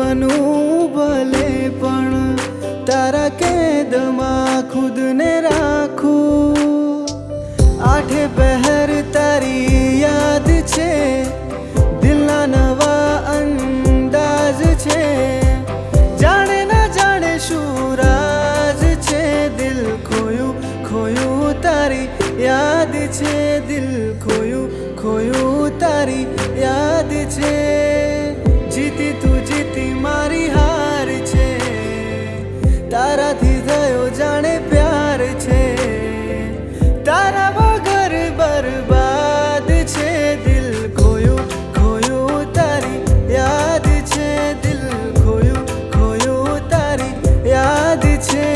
બનું ભલે પણ તારા કેદમાં ખુદને રાખું. આઠે પહેર તારી યાદ છે, દિલના નવા અંદાજ છે. જાણે ના જાણે શું રાજ છે, દિલ ખોયું ખોયું તારી યાદ છે. દિલ ખોયું ખોયું તારી યાદ છે. જીતી તું જીતી મારી હાર છે, તારાથી થયો જાણે પ્યાર છે. તારા વગર બરબાદ છે, દિલ ખોયું ખોયું તારી યાદ છે. દિલ ખોયું ખોયું તારી યાદ છે.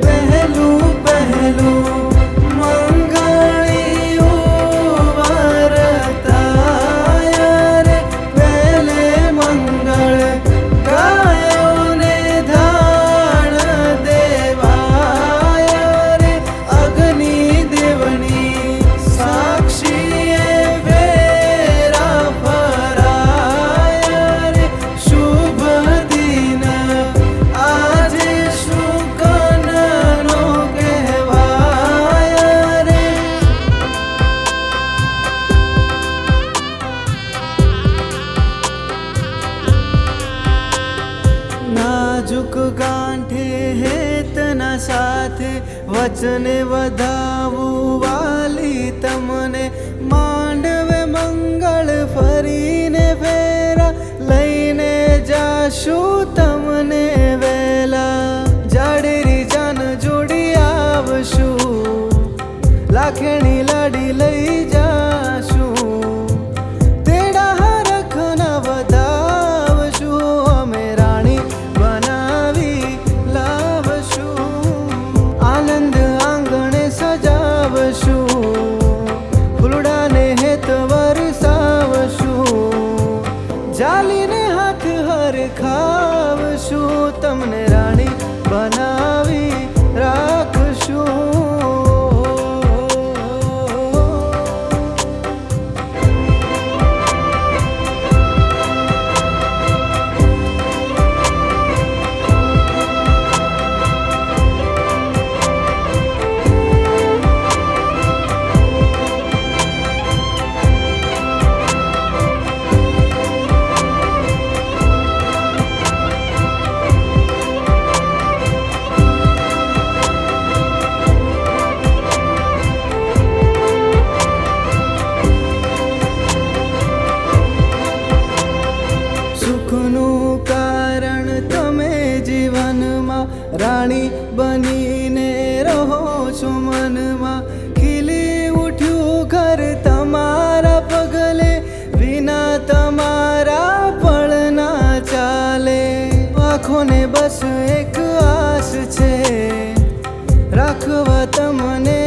પહેલું પહેલું नाजुक गांठे हेतना साथे वचने वधावू वाली तमने. मांडवे मंगल फरीने फेरा लईने जाशू तमने वेला. जाडेरी जान जोड़ी आवशू, लाखेणी लाडी लई जाशू. तेड़ा हरखना વધાવશું, અમે રાણી બનાવી લાવશું. આનંદ આંગણે સજાવશું, ફૂલડાને હેત વરસાવશું. જાલીને હાથ હરખાવશું, તમને રાણી બનાવી રાખશું. સુખનું કારણ તમે જીવનમાં, રાણી બનીને રહો છો મનમાં. ખીલી ઉઠ્યું ઘર તમારા પગલે, વિના તમારા પળ ના ચાલે. આંખોને બસ એક આસ છે, રાખવા તમને